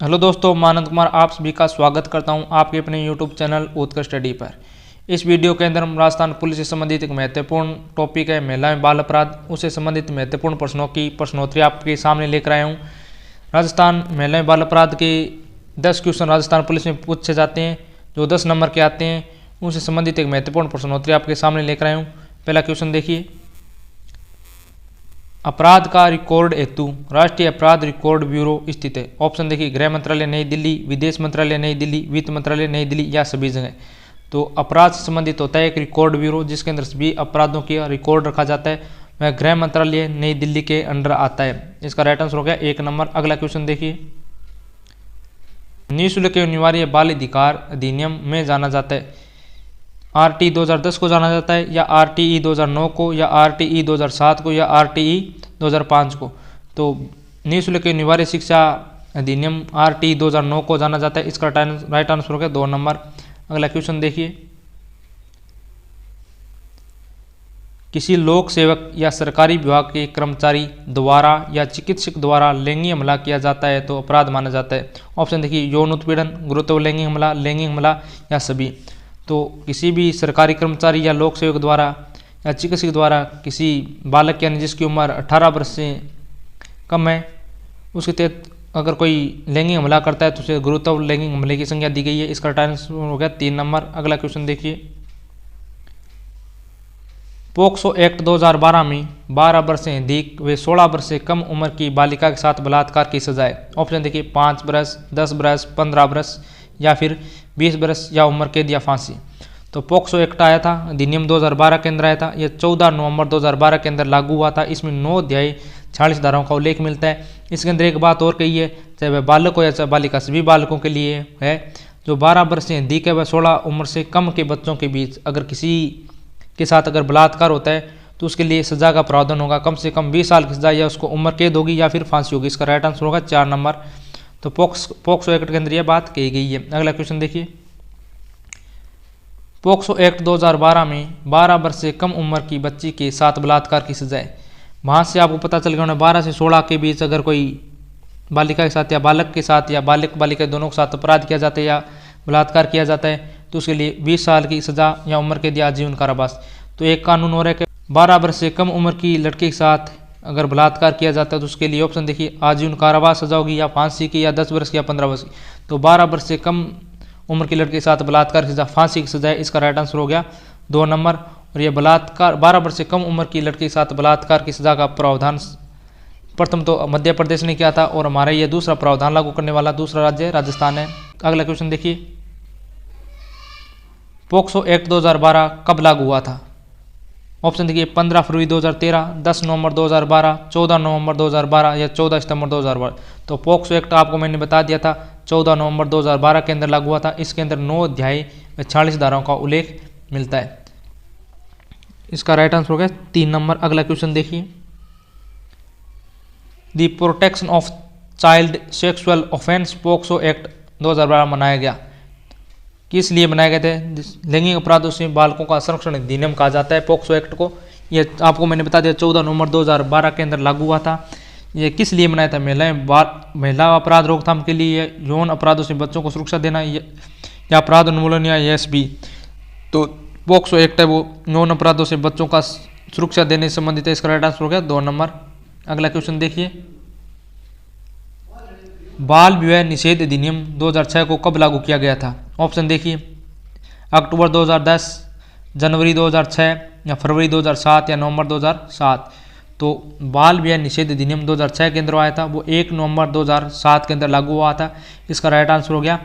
Hello दोस्तों, मैं आनंद कुमार आप सभी का स्वागत करता हूं आपके अपने यूट्यूब चैनल उत्कर्ष स्टडी पर। इस वीडियो के अंदर हम राजस्थान पुलिस से संबंधित एक महत्वपूर्ण टॉपिक है महिला में बाल अपराध, उससे संबंधित महत्वपूर्ण प्रश्नों की प्रश्नोत्तरी आपके सामने लेकर आया हूं। राजस्थान महिला में बाल अपराध के 10 क्वेश्चन राजस्थान पुलिस में पूछे जाते हैं जो 10 नंबर के आते हैं, उनसे संबंधित एक महत्वपूर्ण प्रश्नोत्तरी आपके सामने लेकर आया हूँ। पहला क्वेश्चन देखिए, अपराध का रिकॉर्ड हेतु राष्ट्रीय अपराध रिकॉर्ड ब्यूरो स्थित है। ऑप्शन देखिए, गृह मंत्रालय नई दिल्ली, विदेश मंत्रालय नई दिल्ली, वित्त मंत्रालय नई दिल्ली या सभी जगह। तो अपराध से संबंधित होता है एक रिकॉर्ड ब्यूरो जिसके अंदर सभी अपराधों की रिकॉर्ड रखा जाता है, वह गृह मंत्रालय नई दिल्ली के अंडर आता है। इसका राइट आंसर हो गया 1 नंबर। अगला क्वेश्चन देखिए, निःशुल्क अनिवार्य बाल अधिकार अधिनियम में जाना जाता है। RT 2010 को जाना जाता है या RTE 2009 को या RTE 2007 को या RTE 2005 को। तो निःशुल्क अनिवार्य शिक्षा अधिनियम RTE 2009 को जाना जाता है। इसका राइट आंसर हो गया 2 नंबर। अगला क्वेश्चन देखिए, किसी लोक सेवक या सरकारी विभाग के कर्मचारी द्वारा या चिकित्सक द्वारा लैंगिक हमला किया जाता है तो अपराध माना जाता है। ऑप्शन देखिए, यौन उत्पीड़न, गुरुत्व लैंगिक हमला या सभी। तो किसी भी सरकारी कर्मचारी या लोक सेवक द्वारा या चिकित्सक द्वारा किसी बालक यानी जिसकी उम्र 18 वर्ष से कम है उसके तहत अगर कोई लैंगिक हमला करता है तो उसे गुरुत्व लैंगिक हमले की संज्ञा दी गई है। इसका राइट आंसर हो गया 3 नंबर। अगला क्वेश्चन देखिए, पोक्सो एक्ट 2012 में 12 वर्ष से अधिक व 16 वर्ष से कम उम्र की बालिका के साथ बलात्कार की सजा है। ऑप्शन देखिए, 5 वर्ष, 10 वर्ष, 15 वर्ष या फिर 20 वर्ष या उम्र कैद या फांसी। तो पोक्सो एक्ट आया था, अधिनियम 2012 के अंदर आया था, यह 14 नवंबर 2012 के अंदर लागू हुआ था। इसमें 9 अध्याय 46 धाराओं का उल्लेख मिलता है। इसके अंदर एक बात और कही है, चाहे वह बालक हो या चाहे बालिका, सभी बालकों के लिए है। जो 12 वर्ष से अधिक है वह 16 उम्र से कम के बच्चों के बीच अगर किसी के साथ अगर बलात्कार होता है तो उसके लिए सजा का प्रावधान होगा, कम से कम 20 साल की सजा या उसको उम्र कैद होगी या फिर फांसी होगी। इसका राइट आंसर होगा 4 नंबर। तो पोक्सो एक्ट के अंदर यह बात कही गई है। अगला क्वेश्चन देखिए, पोक्सो एक्ट 2012 में 12 वर्ष से कम उम्र की बच्ची के साथ बलात्कार की सजा है। वहाँ से आपको पता चल गया 12 से 16 के बीच अगर कोई बालिका के साथ या बालक के साथ या बालक बालिका दोनों के साथ अपराध किया जाता है या बलात्कार किया जाता है तो उसके लिए 20 साल की सजा या उम्र कैद या आजीवन कारावास। तो एक कानून और है कि 12 वर्ष से कम उम्र की लड़की के साथ अगर बलात्कार किया जाता है तो उसके लिए ऑप्शन देखिए, आजीवन कारावास सजा होगी या फांसी की या 10 वर्ष की या 15 वर्ष की। तो 12 वर्ष से कम उम्र की लड़की के साथ बलात्कार की सजा फांसी की सजा है। इसका राइट आंसर हो गया 2 नंबर। और यह बलात्कार 12 वर्ष से कम उम्र की लड़की के साथ बलात्कार की सजा का प्रावधान प्रथम तो मध्य प्रदेश ने किया था और हमारा यह दूसरा प्रावधान लागू करने वाला दूसरा राज्य राजस्थान है। अगला क्वेश्चन देखिए, पोक्सो एक्ट 2012 कब लागू हुआ था। ऑप्शन देखिए, 15 फरवरी 2013, 10 नवंबर 2012, 14 नवंबर 2012 या 14 सितंबर 2012। तो पोक्सो एक्ट आपको मैंने बता दिया था 14 नवंबर 2012 के अंदर लागू हुआ था। इसके अंदर 9 अध्याय व 46 धाराओं का उल्लेख मिलता है। इसका राइट आंसर हो गया 3 नंबर। अगला क्वेश्चन देखिए, the protection of child sexual offence POCSO act 2012 मनाया गया। किस लिए बनाए गए थे। लैंगिक अपराधों से बालकों का संरक्षण अधिनियम कहा जाता है पोक्सो एक्ट को। यह आपको मैंने बता दिया 14 नवंबर 2012 के अंदर लागू हुआ था। यह किस लिए बनाया था, महिला अपराध रोकथाम के लिए, यौन अपराधों से बच्चों को सुरक्षा देना या अपराध उन्मूलन या ESB। तो पोक्सो एक्ट है वो यौन अपराधों से बच्चों का सुरक्षा देने से संबंधित है। इसका राइट आंसर हो गया 2 नंबर। अगला क्वेश्चन देखिए, बाल विवाह निषेध अधिनियम 2006 को कब लागू किया गया था। ऑप्शन देखिए, अक्टूबर 2010, जनवरी 2006 या फरवरी 2007 या नवंबर 2007। तो बाल विवाह निषेध अधिनियम 2006 के अंदर आया था, वो 1 नवंबर 2007 के अंदर लागू हुआ था। इसका राइट आंसर हो गया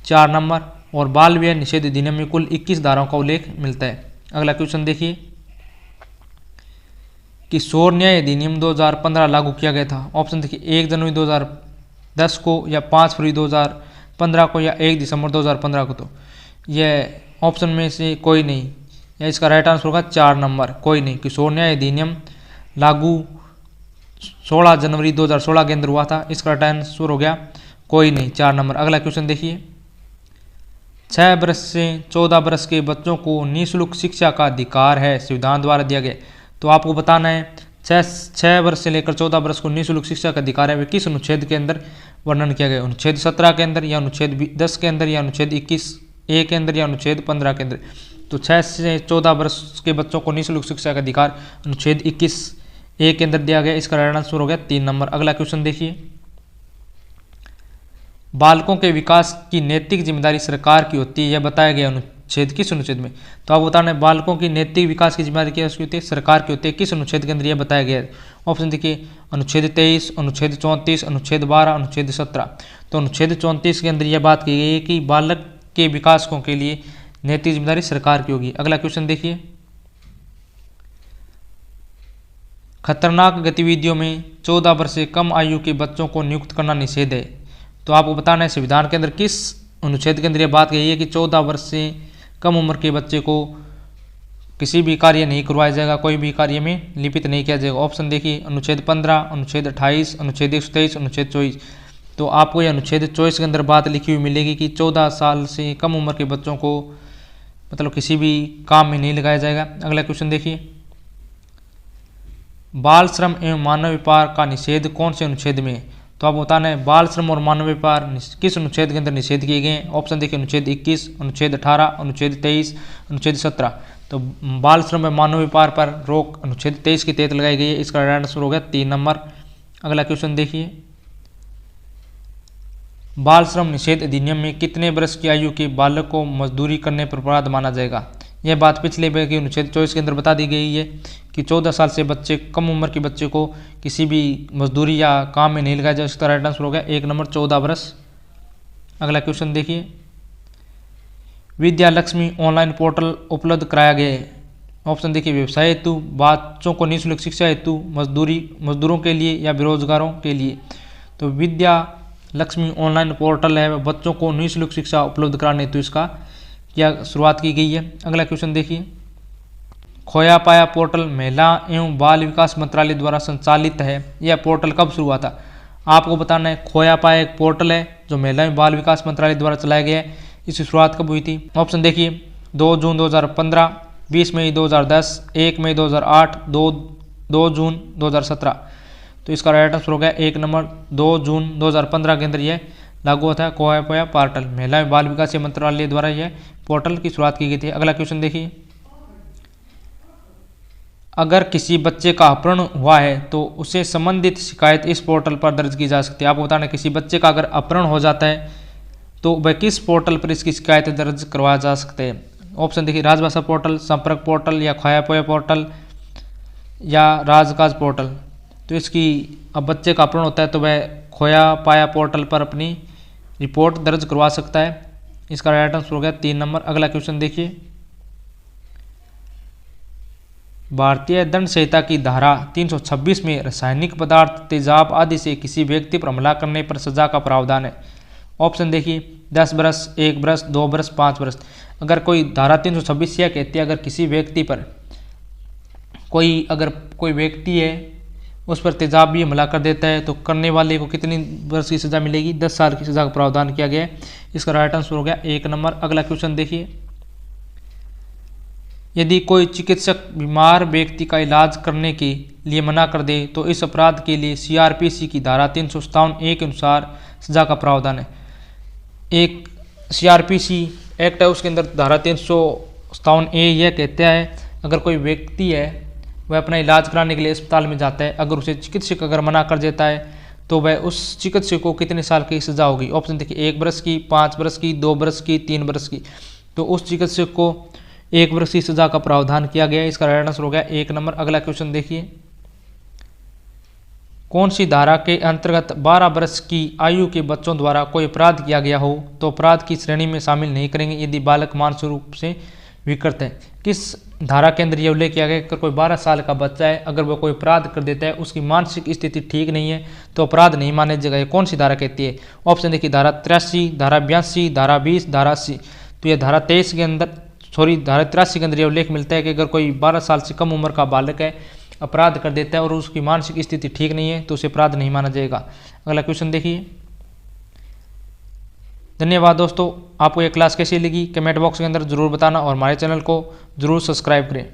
4 नंबर। और बाल विवाह निषेध अधिनियम में कुल 21 धाराओं का उल्लेख मिलता है। अगला क्वेश्चन देखिए, किशोर न्याय अधिनियम 2015 लागू किया गया था। ऑप्शन देखिए, 1 जनवरी 2010 को या 5 फरवरी 2015 को या 1 दिसंबर 2015 को। तो यह ऑप्शन में से कोई नहीं, या इसका राइट आंसर होगा 4 नंबर, कोई नहीं। किशोर न्याय अधिनियम लागू 16 जनवरी 2016 के अंदर हुआ था। इसका राइट आंसर हो गया कोई नहीं, 4 नंबर। अगला क्वेश्चन देखिए, 6 वर्ष से 14 वर्ष के बच्चों को निःशुल्क शिक्षा का अधिकार है संविधान द्वारा दिया गया। तो आपको बताना है 6 वर्ष से लेकर 14 वर्ष को निःशुल्क शिक्षा का अधिकार है वे किस अनुच्छेद के अंदर वर्णन किया गया, अनुच्छेद 17 के अंदर या अनुच्छेद 10 के अंदर या अनुच्छेद 21A के अंदर या अनुच्छेद 15 के अंदर। तो 6 से 14 वर्ष के बच्चों को निःशुल्क शिक्षा का अधिकार अनुच्छेद 21A के अंदर दिया गया। इसका राइट आंसर हो गया 3 नंबर। अगला क्वेश्चन देखिए, बालकों के विकास की नैतिक जिम्मेदारी सरकार की होती है, यह बताया गया अनुच्छेद किस अनुच्छेद में। तो आप बताना है बालकों की नैतिक विकास की जिम्मेदारी क्या होती है, सरकार की होती है, किस अनुच्छेद के अंदर यह बताया गया है। ऑप्शन देखिए, अनुच्छेद 23, अनुच्छेद 34, अनुच्छेद 12, अनुच्छेद 17। तो अनुच्छेद 34 के अंदर यह बात की गई है कि बालक के विकासों के लिए नैतिक जिम्मेदारी सरकार की होगी। अगला क्वेश्चन देखिए, खतरनाक गतिविधियों में 14 वर्ष से कम आयु के बच्चों को नियुक्त करना निषेध है। तो आपको बताना है संविधान के अंदर किस अनुच्छेद के अंदर यह बात कही है कि 14 वर्ष से कम उम्र के बच्चे को किसी भी कार्य नहीं करवाया जाएगा, कोई भी कार्य में लिपित नहीं किया जाएगा। ऑप्शन देखिए, अनुच्छेद 15, अनुच्छेद 28, अनुच्छेद 123, अनुच्छेद 24। तो आपको यह अनुच्छेद 24 के अंदर बात लिखी हुई मिलेगी कि 14 साल से कम उम्र के बच्चों को मतलब किसी भी काम में नहीं लगाया जाएगा। अगला क्वेश्चन देखिए, बाल श्रम एवं मानव व्यापार का निषेध कौन से अनुच्छेद में है। तो आप बताना है बाल श्रम और मानव व्यापार किस अनुच्छेद के अंदर निषेध किए गए हैं। ऑप्शन देखिए, अनुच्छेद 21, अनुच्छेद 18, अनुच्छेद 23, अनुच्छेद 17। तो बाल श्रम और मानव व्यापार पर रोक अनुच्छेद 23 के तहत लगाई गई है। इसका राइट आंसर हो गया 3 नंबर। अगला क्वेश्चन देखिए, बाल श्रम निषेध अधिनियम में कितने वर्ष की आयु के बालक को मजदूरी करने पर अपराध माना जाएगा। यह बात पिछले के अनुच्छेद 24 के अंदर बता दी गई है कि 14 साल से बच्चे कम उम्र के बच्चे को किसी भी मजदूरी या काम में नहीं लगाया जाए। इसका राइट आंसर हो गया 1 नंबर 14 वर्ष। अगला क्वेश्चन देखिए, विद्या लक्ष्मी ऑनलाइन पोर्टल उपलब्ध कराया गया है। ऑप्शन देखिए, व्यवसाय हेतु, बच्चों को निःशुल्क शिक्षा हेतु, मजदूरों के लिए या बेरोजगारों के लिए। तो विद्या लक्ष्मी ऑनलाइन पोर्टल है, बच्चों को निःशुल्क शिक्षा उपलब्ध कराने हेतु इसका क्या शुरुआत की गई है। अगला क्वेश्चन देखिए, खोया पाया पोर्टल महिला एवं बाल विकास मंत्रालय द्वारा संचालित है, यह पोर्टल कब शुरू हुआ था। आपको बताना है खोया पाया एक पोर्टल है जो महिला एवं बाल विकास मंत्रालय द्वारा चलाया गया है। इसकी शुरुआत कब हुई थी। ऑप्शन देखिए, 2 जून 2015, 20 मई 2010, 1 मई 2008, 2 जून 2017। तो इसका राइट आंसर हो गया 1 नंबर 2 जून 2015 के अंदर यह लागू हुआ था खोया पाया पोर्टल, महिला एवं बाल विकास मंत्रालय द्वारा यह पोर्टल की शुरुआत की गई थी। अगला क्वेश्चन देखिए, अगर किसी बच्चे का अपहरण हुआ है तो उसे संबंधित शिकायत इस पोर्टल पर दर्ज की जा सकती है। आपको बताना किसी बच्चे का अगर अपहरण हो जाता है तो वह किस पोर्टल पर इसकी शिकायत दर्ज करवाया जा सकते हैं। ऑप्शन देखिए, राजभाषा पोर्टल, संपर्क पोर्टल या खोया पाया पोर्टल या राजकाज पोर्टल। तो इसकी अब बच्चे का अपहरण होता है तो वह खोया पाया पोर्टल पर अपनी रिपोर्ट दर्ज करवा सकता है। इसका राइट आंसर हो गया 3 नंबर। अगला क्वेश्चन देखिए, भारतीय दंड संहिता की धारा 326 में रासायनिक पदार्थ, तेजाब आदि से किसी व्यक्ति पर हमला करने पर सजा का प्रावधान है। ऑप्शन देखिए, 10 वर्ष, 1 वर्ष, 2 वर्ष, 5 वर्ष। अगर कोई धारा 326 यह कहती है अगर किसी व्यक्ति पर कोई व्यक्ति है उस पर तेजाब भी हमला कर देता है तो करने वाले को कितनी वर्ष की सजा मिलेगी, 10 साल की सजा का प्रावधान किया गया है। इसका राइट आंसर हो गया 1 नंबर। अगला क्वेश्चन देखिए, यदि कोई चिकित्सक बीमार व्यक्ति का इलाज करने के लिए मना कर दे तो इस अपराध के लिए CRPC की धारा 357A के अनुसार सजा का प्रावधान है। एक CRPC एक्ट है उसके अंदर धारा 357A यह कहता है अगर कोई व्यक्ति है वह अपना इलाज कराने के लिए अस्पताल में जाता है, अगर उसे चिकित्सक अगर मना कर देता है तो वह उस चिकित्सक को कितने साल की सजा होगी। ऑप्शन देखिए, 1 वर्ष की, 5 वर्ष की, 2 वर्ष की, 3 वर्ष की। तो उस चिकित्सक को 1 वर्ष की सजा का प्रावधान किया गया है। इसका राइट आंसर हो गया 1 नंबर। अगला क्वेश्चन देखिए, कौन सी धारा के अंतर्गत 12 वर्ष की आयु के बच्चों द्वारा कोई अपराध किया गया हो तो अपराध की श्रेणी में शामिल नहीं करेंगे यदि बालक मानसिक रूप से विकृत है। किस धारा के अंदर यह उल्लेख किया गया अगर कोई 12 साल का बच्चा है अगर वह कोई अपराध कर देता है उसकी मानसिक स्थिति ठीक नहीं है तो अपराध नहीं माने जाएगा। ये कौन सी धारा कहती है। ऑप्शन देखिए, धारा 83, धारा 82, धारा 20, धारा 80। तो यह धारा 23 के अंदर धारा 83 के अंदर यह उल्लेख मिलता है कि अगर कोई 12 साल से कम उम्र का बालक है अपराध कर देता है और उसकी मानसिक स्थिति ठीक नहीं है तो उसे अपराध नहीं माना जाएगा। अगला क्वेश्चन देखिए। धन्यवाद दोस्तों, आपको ये क्लास कैसी लगी कमेंट बॉक्स के अंदर जरूर बताना और हमारे चैनल को जरूर सब्सक्राइब करें।